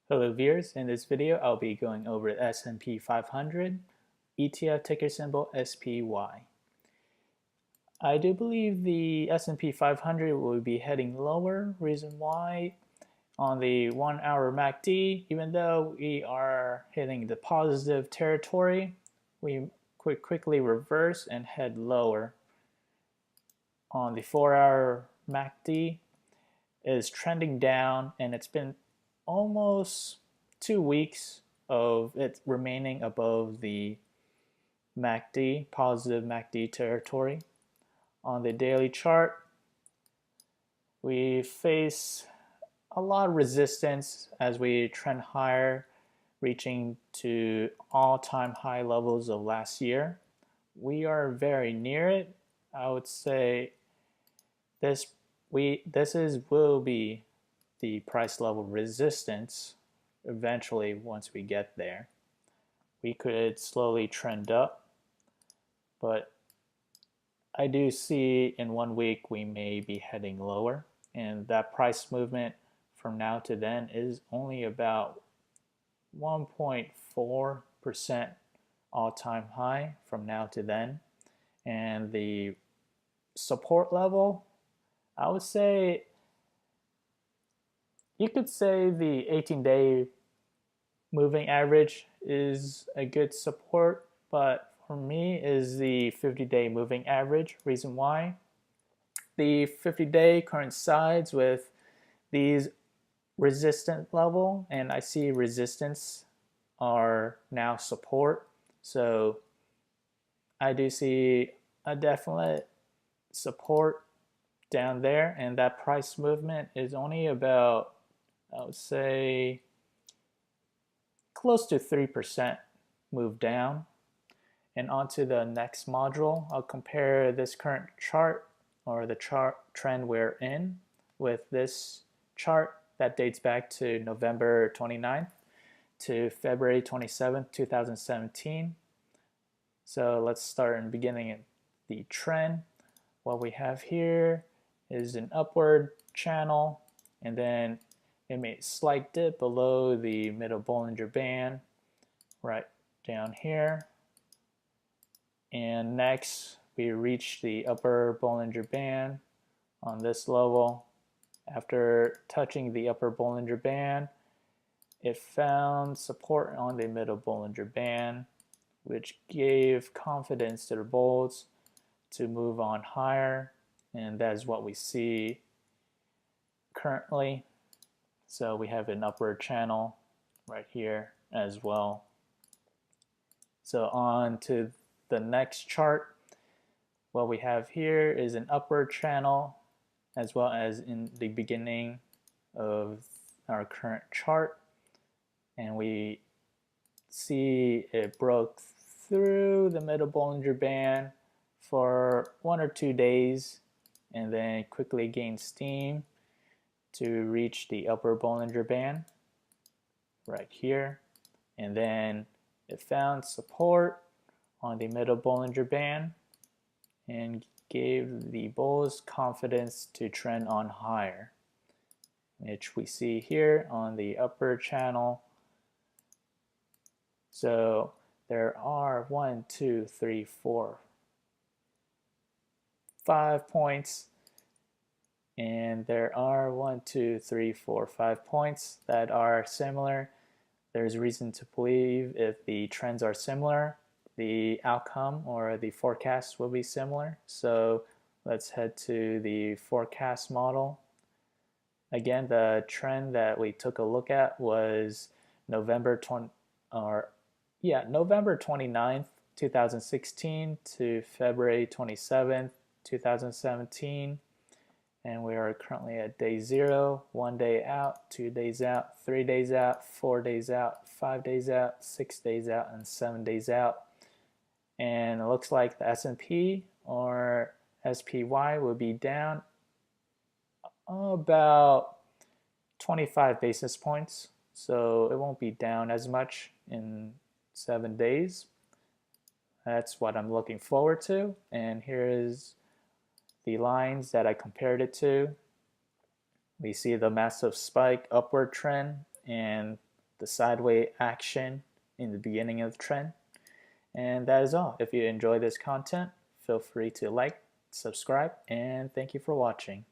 Hello viewers, in this video I'll be going over the S&P 500, ETF ticker symbol SPY. I do believe the S&P 500 will be heading lower. Reason why, on the 1 hour MACD, even though we are hitting the positive territory, we quickly reverse and head lower. On the 4 hour MACD, it is trending down, and it's been almost 2 weeks of it remaining above the MACD, positive MACD territory. On the daily chart, we face a lot of resistance as we trend higher, reaching to all-time high levels of last year. We are very near it. I would say this will be the price level resistance eventually. Once we get there, we could slowly trend up, but I do see in 1 week we may be heading lower, and that price movement from now to then is only about 1.4% all-time high from now to then. And the support level, I would say, you could say the 18-day moving average is a good support, but for me is the 50-day moving average. Reason why? The 50-day coincides with these resistance level, and I see resistance are now support. So I do see a definite support down there, and that price movement is only about, I would say, close to 3% move down. And onto the next module, I'll compare this current chart, or the chart trend we're in, with this chart that dates back to November 29th to February 27th, 2017. So let's start in the beginning of the trend. What we have here is an upward channel, and then it made a slight dip below the middle Bollinger Band right down here. And next we reached the upper Bollinger Band on this level. After touching the upper Bollinger Band, it found support on the middle Bollinger Band, which gave confidence to the bulls to move on higher, and that is what we see currently. So we have an upward channel right here as well. So on to the next chart. What we have here is an upward channel, as well as in the beginning of our current chart, and we see it broke through the middle Bollinger Band for 1 or 2 days, and then quickly gained steam to reach the upper Bollinger Band right here, and then it found support on the middle Bollinger Band and gave the bulls confidence to trend on higher, which we see here on the upper channel. So there are 1, 2, 3, 4, 5 points, and there are 1, 2, 3, 4, 5 points that are similar. There's reason to believe if the trends are similar, the outcome or the forecast will be similar. So let's head to the forecast model. Again, the trend that we took a look at was November 29th, 2016 to February 27th, 2017. And we are currently at day 0, 1 day out, 2 days out, 3 days out, 4 days out, 5 days out, 6 days out, and 7 days out. And it looks like the S&P or SPY will be down about 25 basis points. So it won't be down as much in 7 days. That's what I'm looking forward to. And here is the lines that I compared it to. We see the massive spike upward trend, and the sideways action in the beginning of the trend. And that is all. If you enjoy this content, feel free to like, subscribe, and thank you for watching.